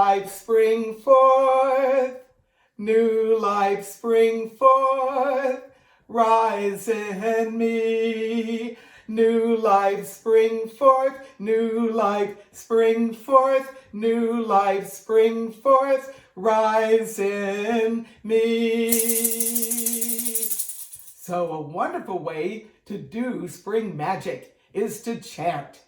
life spring forth, new life spring forth, rise in me. New life spring forth, new life spring forth, new life spring forth, rise in me. So a wonderful way to do spring magic is to chant.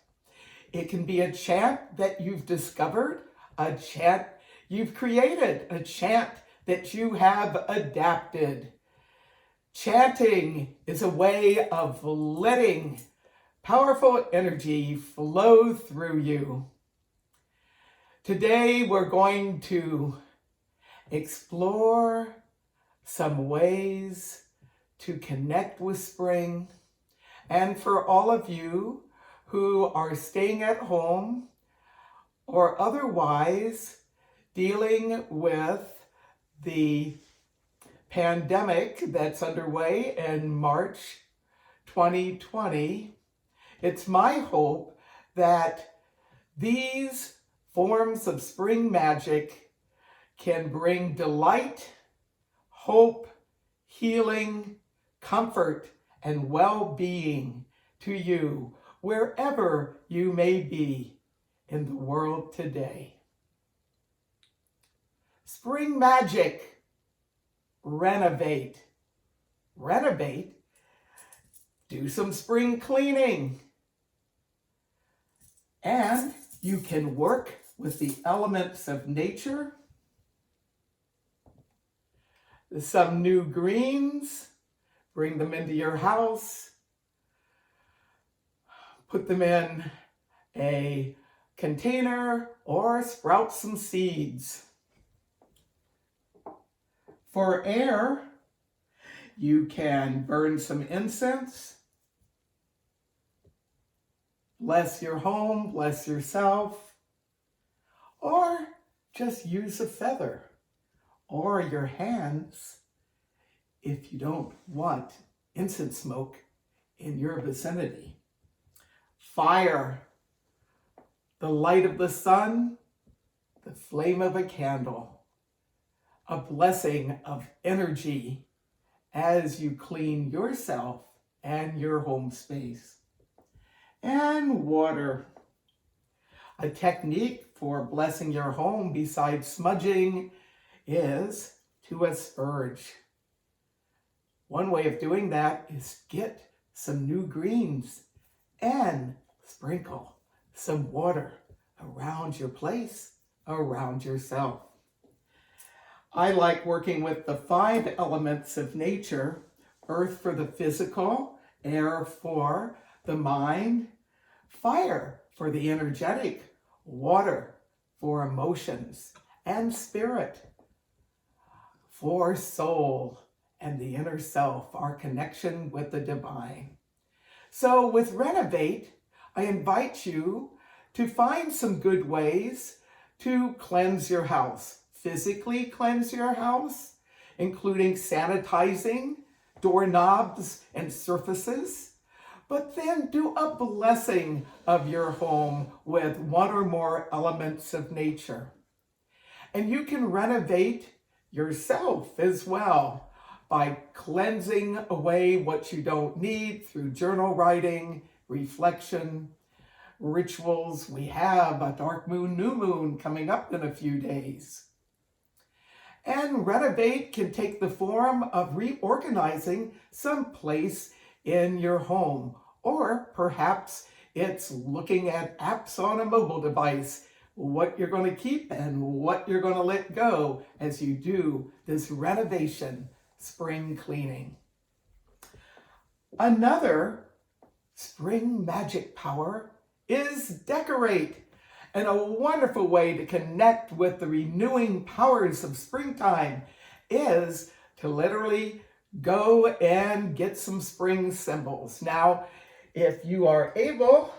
It can be a chant that you've discovered, a chant you've created, a chant that you have adapted. Chanting is a way of letting powerful energy flow through you. Today we're going to explore some ways to connect with spring. And for all of you who are staying at home or otherwise dealing with the pandemic that's underway in March 2020, it's my hope that these forms of spring magic can bring delight, hope, healing, comfort, and well-being to you wherever you may be in the world today. Spring magic. Renovate. Renovate? Do some spring cleaning. And you can work with the elements of nature. Some new greens, bring them into your house. Put them in a container or sprout some seeds. For air, you can burn some incense. Bless your home, bless yourself, or just use a feather or your hands if you don't want incense smoke in your vicinity. Fire, the light of the sun, the flame of a candle, a blessing of energy as you clean yourself and your home space. And water, a technique for blessing your home besides smudging is to asperge. One way of doing that is get some new greens and sprinkle some water around your place, around yourself. I like working with the 5 elements of nature: earth for the physical, air for the mind, fire for the energetic, water for emotions, and spirit for soul and the inner self, our connection with the divine. So with Renovate, I invite you to find some good ways to cleanse your house. Physically cleanse your house, including sanitizing doorknobs and surfaces, but then do a blessing of your home with 1 or more elements of nature. And you can renovate yourself as well by cleansing away what you don't need through journal writing, reflection, rituals. We have a dark moon, new moon coming up in a few days. And Renovate can take the form of reorganizing some place in your home, or perhaps it's looking at apps on a mobile device, what you're going to keep and what you're going to let go as you do this renovation spring cleaning. Another spring magic power is decorate. And a wonderful way to connect with the renewing powers of springtime is to literally go and get some spring symbols. Now, if you are able,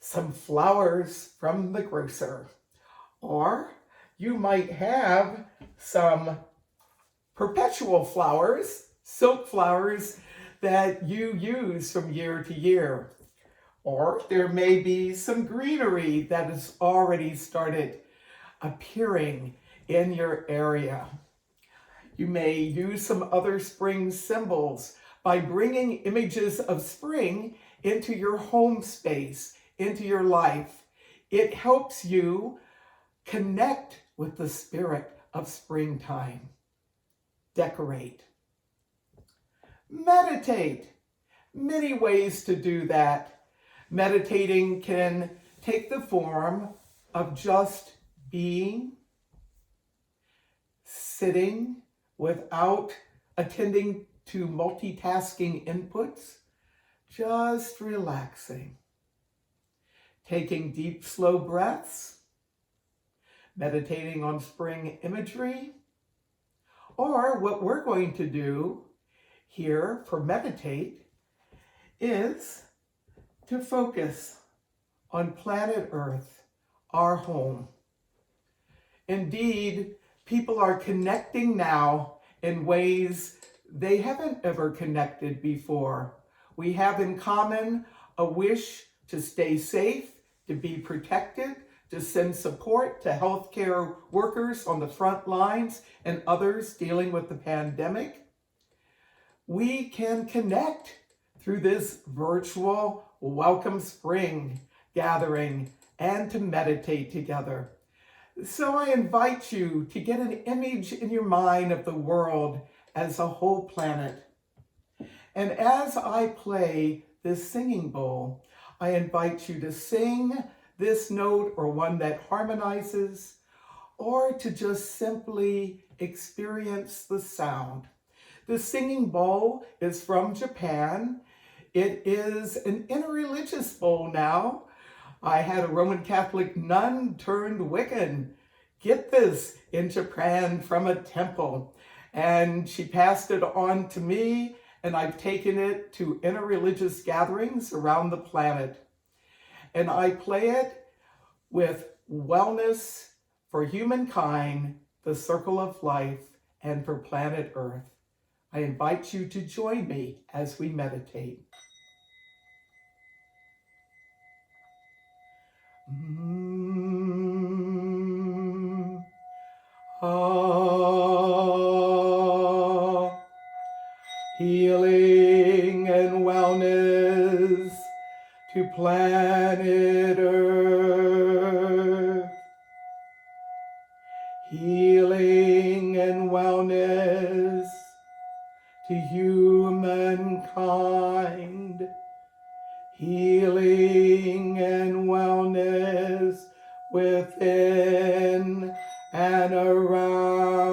some flowers from the grocer, or you might have some perpetual flowers, silk flowers that you use from year to year. Or there may be some greenery that has already started appearing in your area. You may use some other spring symbols by bringing images of spring into your home space, into your life. It helps you connect with the spirit of springtime. Decorate. Meditate. Many ways to do that. Meditating can take the form of just being, sitting without attending to multitasking inputs, just relaxing. Taking deep, slow breaths, meditating on spring imagery, or what we're going to do here for meditate is to focus on planet Earth, our home. Indeed, people are connecting now in ways they haven't ever connected before. We have in common a wish to stay safe, to be protected, to send support to healthcare workers on the front lines and others dealing with the pandemic. We can connect through this virtual Welcome Spring gathering and to meditate together. So I invite you to get an image in your mind of the world as a whole planet. And as I play this singing bowl, I invite you to sing this note or one that harmonizes, or to just simply experience the sound. The singing bowl is from Japan. It is an interreligious bowl now. I had a Roman Catholic nun turned Wiccan get this in Japan from a temple, and she passed it on to me, and I've taken it to interreligious gatherings around the planet. And I play it with wellness for humankind, the circle of life, and for planet Earth. I invite you to join me as we meditate. Healing and wellness to planet Earth. Healing and wellness to humankind. Healing and wellness within and around.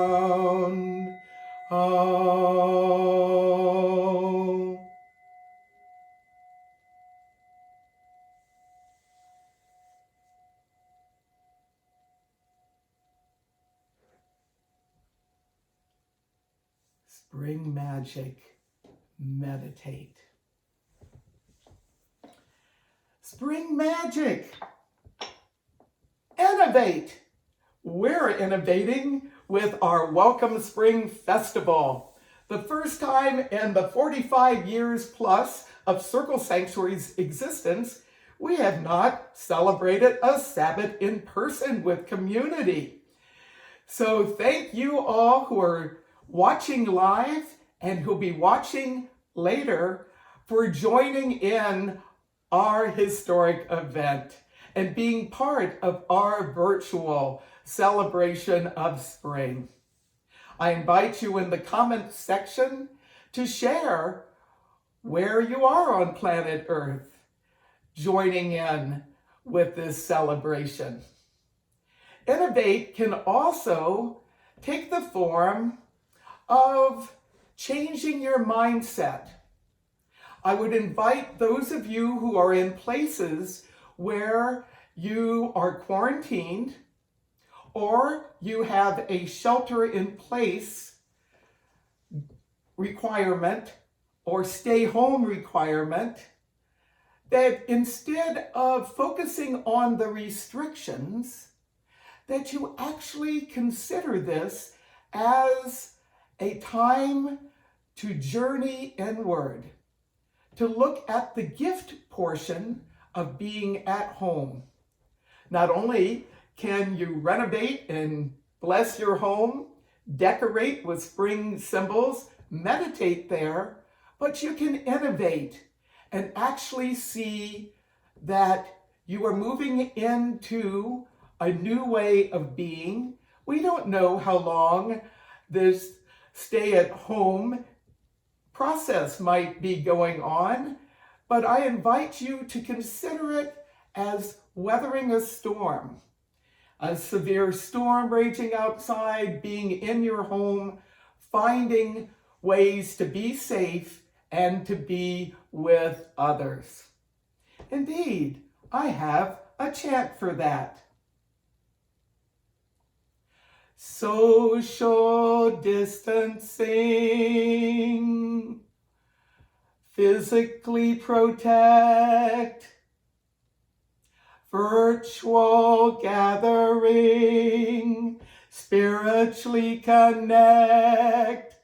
Oh. Spring magic, meditate. Spring magic, innovate. We're innovating with our Welcome Spring Festival. The first time in the 45 years plus of Circle Sanctuary's existence, we have not celebrated a Sabbath in person with community. So thank you all who are watching live and who'll be watching later for joining in our historic event and being part of our virtual celebration of spring. I invite you in the comments section to share where you are on planet Earth, joining in with this celebration. Innovate can also take the form of changing your mindset. I would invite those of you who are in places where you are quarantined or you have a shelter in place requirement or stay home requirement, that instead of focusing on the restrictions, that you actually consider this as a time to journey inward, to look at the gift portion of being at home. Not only can you renovate and bless your home, decorate with spring symbols, meditate there, but you can innovate and actually see that you are moving into a new way of being. We don't know how long this stay-at-home process might be going on, but I invite you to consider it as weathering a storm. A severe storm raging outside, being in your home, finding ways to be safe and to be with others. Indeed, I have a chant for that. Social distancing, physically protect, virtual gathering, spiritually connect.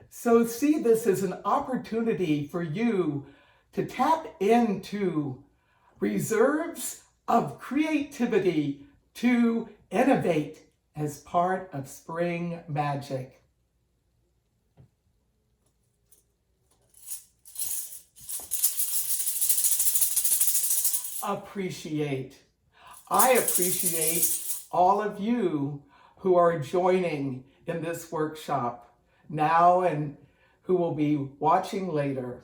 So see this as an opportunity for you to tap into reserves of creativity to innovate as part of spring magic. Appreciate. I appreciate all of you who are joining in this workshop now and who will be watching later.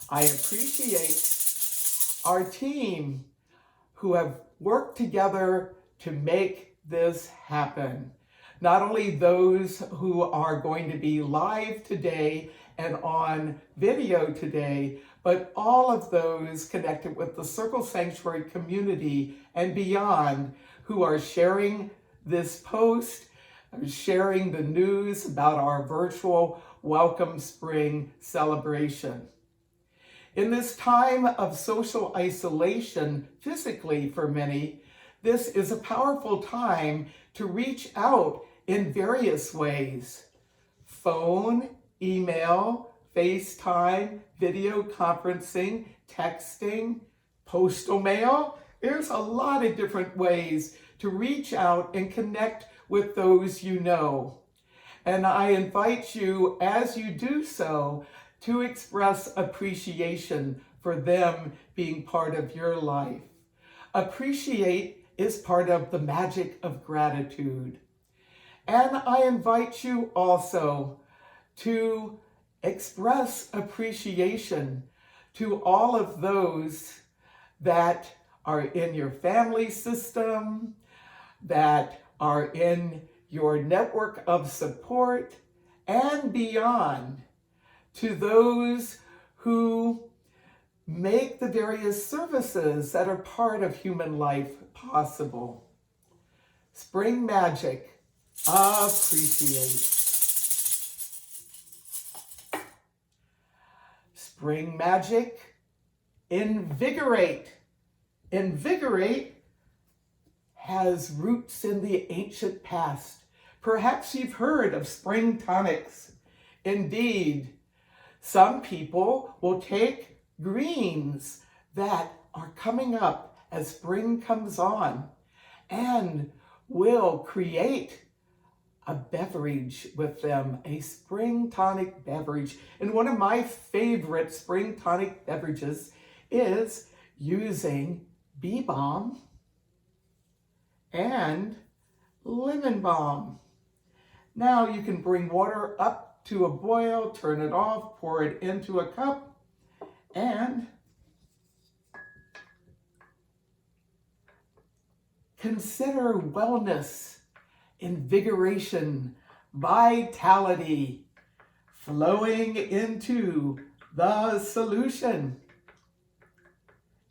I appreciate our team who have worked together to make this happen. Not only those who are going to be live today and on video today, but all of those connected with the Circle Sanctuary community and beyond who are sharing this post, sharing the news about our virtual Welcome Spring celebration. In this time of social isolation physically for many, this is a powerful time to reach out in various ways. Phone, email, FaceTime, video conferencing, texting, postal mail. There's a lot of different ways to reach out and connect with those you know. And I invite you, as you do so, to express appreciation for them being part of your life. Appreciate is part of the magic of gratitude. And I invite you also to express appreciation to all of those that are in your family system, that are in your network of support, and beyond, to those who make the various services that are part of human life possible. Spring magic, appreciate. Spring magic, invigorate. Invigorate has roots in the ancient past. Perhaps you've heard of spring tonics. Indeed, some people will take greens that are coming up as spring comes on and will create a beverage with them, a spring tonic beverage. And one of my favorite spring tonic beverages is using bee balm and lemon balm. Now you can bring water up to a boil, turn it off, pour it into a cup, and consider wellness, invigoration, vitality, flowing into the solution,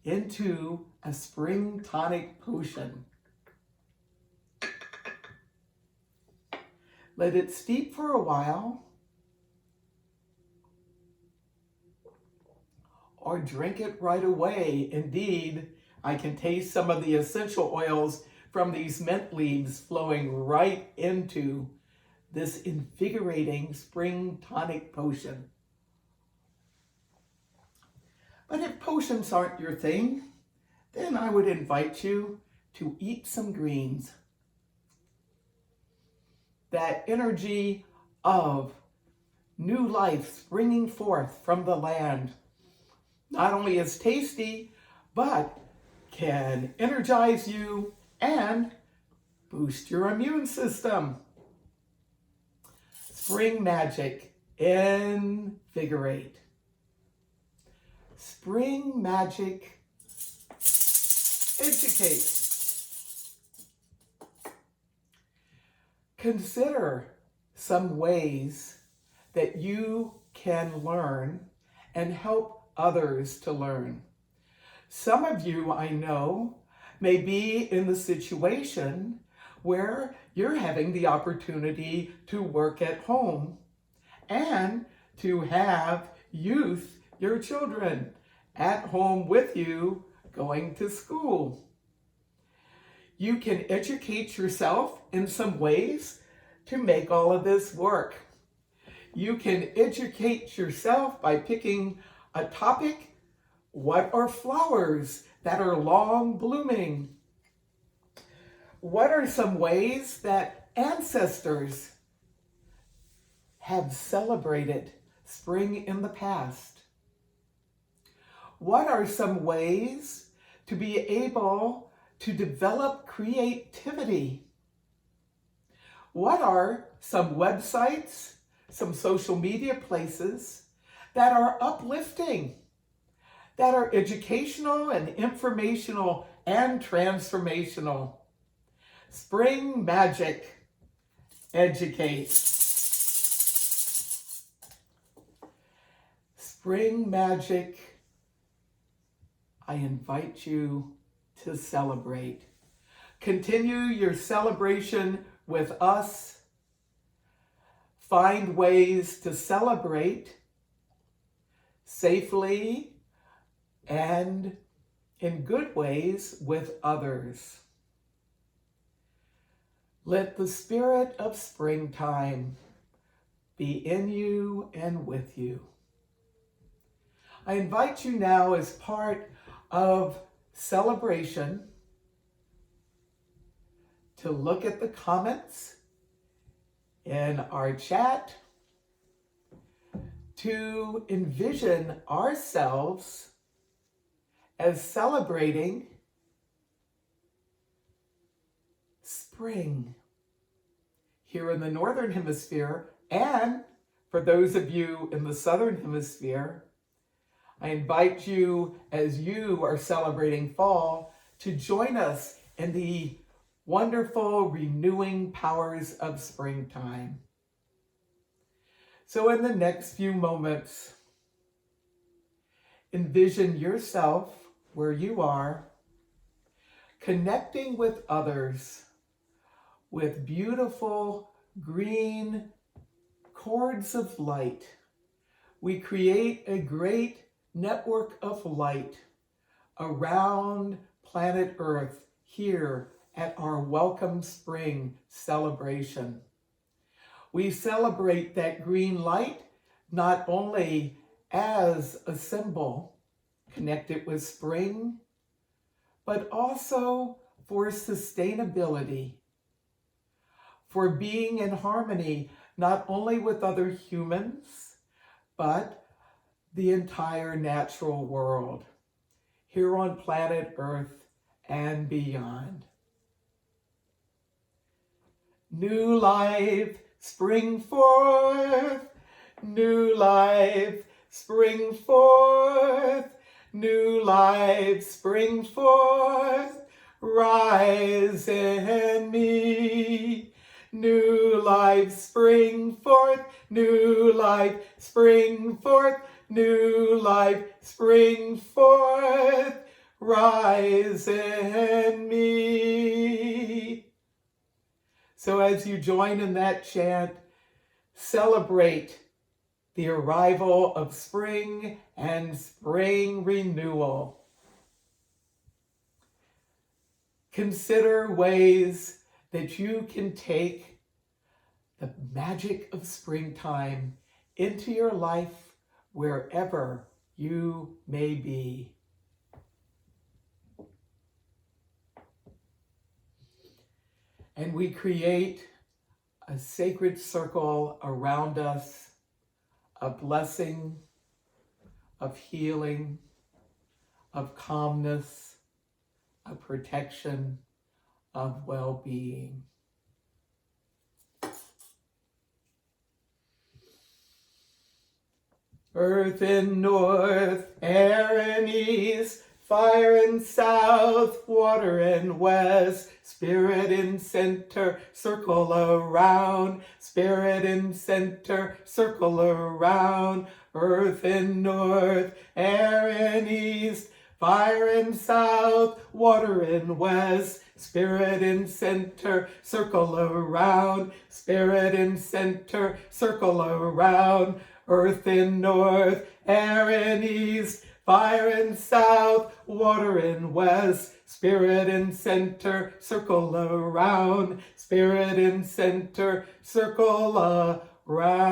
into a spring tonic potion. Let it steep for a while, or drink it right away. Indeed, I can taste some of the essential oils from these mint leaves flowing right into this invigorating spring tonic potion. But if potions aren't your thing, then I would invite you to eat some greens. That energy of new life springing forth from the land not only is tasty, but can energize you and boost your immune system. Spring magic, invigorate. Spring magic, educate. Consider some ways that you can learn and help others to learn. Some of you, I know, may be in the situation where you're having the opportunity to work at home and to have youth, your children, at home with you going to school. You can educate yourself in some ways to make all of this work. You can educate yourself by picking a topic. What are flowers that are long blooming? What are some ways that ancestors have celebrated spring in the past? What are some ways to be able to develop creativity? What are some websites, some social media places that are uplifting, that are educational and informational and transformational? Spring magic, educate. Spring magic, I invite you to celebrate. Continue your celebration with us. Find ways to celebrate safely and in good ways with others. Let the spirit of springtime be in you and with you. I invite you now, as part of celebration, to look at the comments in our chat, to envision ourselves as celebrating spring here in the Northern Hemisphere, and for those of you in the Southern Hemisphere, I invite you, as you are celebrating fall, to join us in the wonderful renewing powers of springtime. So in the next few moments, envision yourself where you are, connecting with others with beautiful green cords of light. We create a great network of light around planet Earth here at our Welcome Spring celebration. We celebrate that green light not only as a symbol connected with spring, but also for sustainability, for being in harmony not only with other humans, but the entire natural world here on planet Earth and beyond. New life, spring forth. New life, spring forth. New life, spring forth. Rise in me. New life, spring forth. New life, spring forth. New life, spring forth. Rise in me. So as you join in that chant, celebrate the arrival of spring and spring renewal. Consider ways that you can take the magic of springtime into your life wherever you may be. And we create a sacred circle around us, a blessing, of healing, of calmness, of protection, of well-being. Earth in north, air in east, fire in south, water in west, spirit in center, circle around, spirit in center, circle around. Earth in north, air in east, fire in south, water in west, spirit in center, circle around, spirit in center, circle around. Earth in north, air in east, fire in south, water in west, spirit in center, circle around, spirit in center, circle around.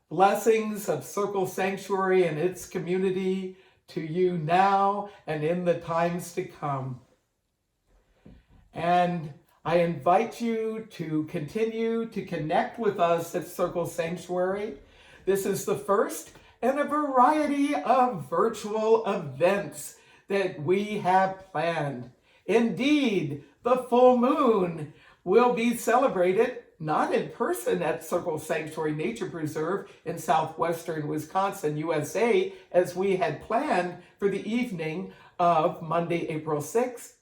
Blessings of Circle Sanctuary and its community to you now and in the times to come. And I invite you to continue to connect with us at Circle Sanctuary. This is the first in a variety of virtual events that we have planned. Indeed, the full moon will be celebrated not in person at Circle Sanctuary Nature Preserve in southwestern Wisconsin, USA, as we had planned for the evening of Monday, April 6th.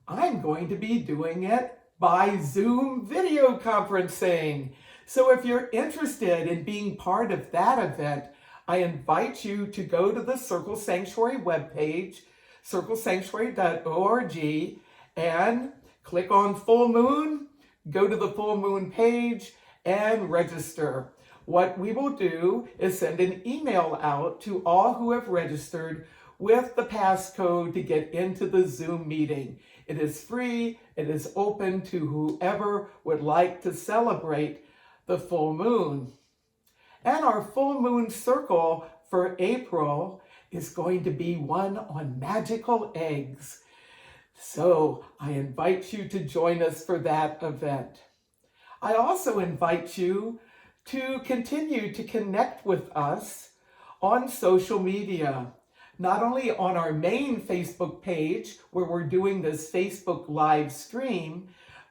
I'm going to be doing it by Zoom video conferencing. So if you're interested in being part of that event, I invite you to go to the Circle Sanctuary webpage, circlesanctuary.org, and click on Full Moon, go to the Full Moon page, and register. What we will do is send an email out to all who have registered with the passcode to get into the Zoom meeting. It is free, it is open to whoever would like to celebrate the full moon. And our full moon circle for April is going to be one on magical eggs. So I invite you to join us for that event. I also invite you to continue to connect with us on social media. Not only on our main Facebook page, where we're doing this Facebook live stream,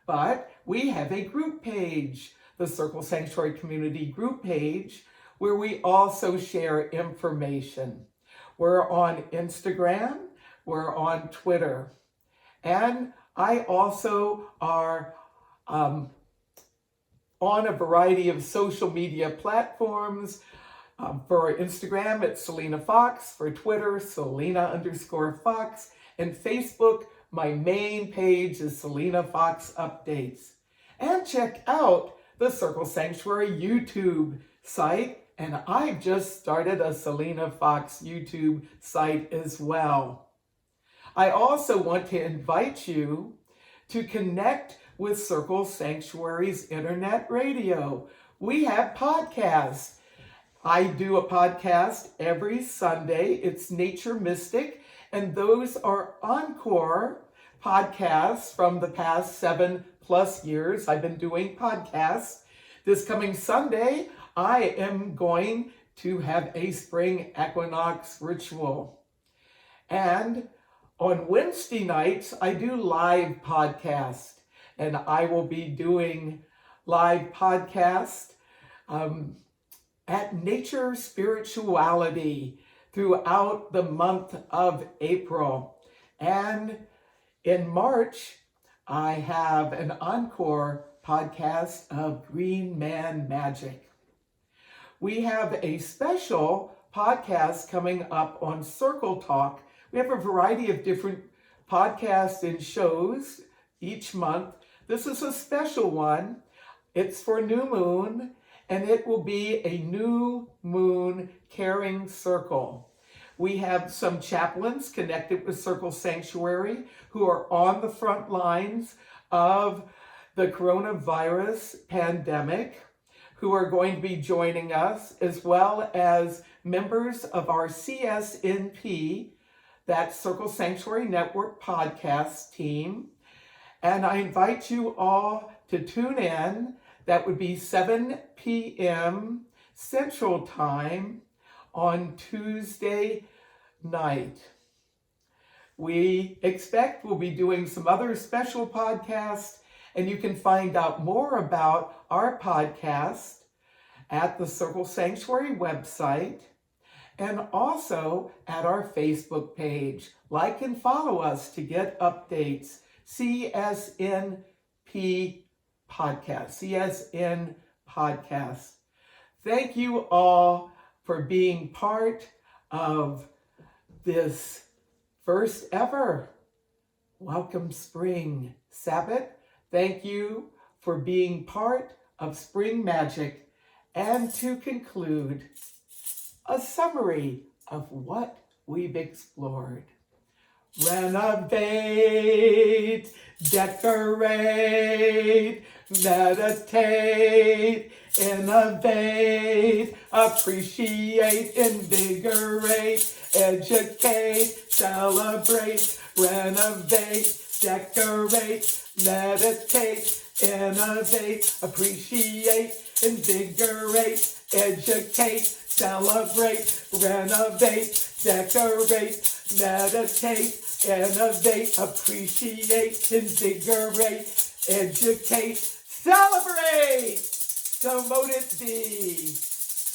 but we have a group page, the Circle Sanctuary Community group page, where we also share information. We're on Instagram, we're on Twitter, and I also are on a variety of social media platforms. For Instagram, it's Selena Fox. For Twitter, Selena_Fox. And Facebook, my main page is Selena Fox Updates. And check out the Circle Sanctuary YouTube site. And I've just started a Selena Fox YouTube site as well. I also want to invite you to connect with Circle Sanctuary's internet radio. We have podcasts. I do a podcast every Sunday. It's Nature Mystic, and those are encore podcasts from the past 7+ years I've been doing podcasts. This coming Sunday, I am going to have a spring equinox ritual. And on Wednesday nights, I do live podcasts, and I will be doing live podcasts at Nature Spirituality throughout the month of April. And in March, I have an encore podcast of Green Man Magic. We have a special podcast coming up on Circle Talk. We have a variety of different podcasts and shows each month. This is a special one. It's for New Moon, and it will be a New Moon Caring Circle. We have some chaplains connected with Circle Sanctuary who are on the front lines of the coronavirus pandemic, who are going to be joining us, as well as members of our CSNP, that Circle Sanctuary Network podcast team. And I invite you all to tune in. That would be 7 p.m. Central Time on Tuesday night. We expect we'll be doing some other special podcasts, and you can find out more about our podcast at the Circle Sanctuary website and also at our Facebook page. Like and follow us to get updates. CSNP Podcast. CSN Podcast. Thank you all for being part of this first ever Welcome Spring Sabbath. Thank you for being part of Spring Magic. And to conclude, a summary of what we've explored. Renovate, decorate, meditate, innovate, appreciate, invigorate, educate, celebrate, renovate, decorate, meditate, innovate, appreciate, invigorate, educate, celebrate, renovate, decorate, meditate, innovate, appreciate, invigorate, educate, celebrate. So mote it be.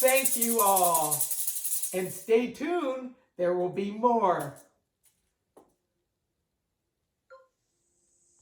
Thank you all. And stay tuned. There will be more.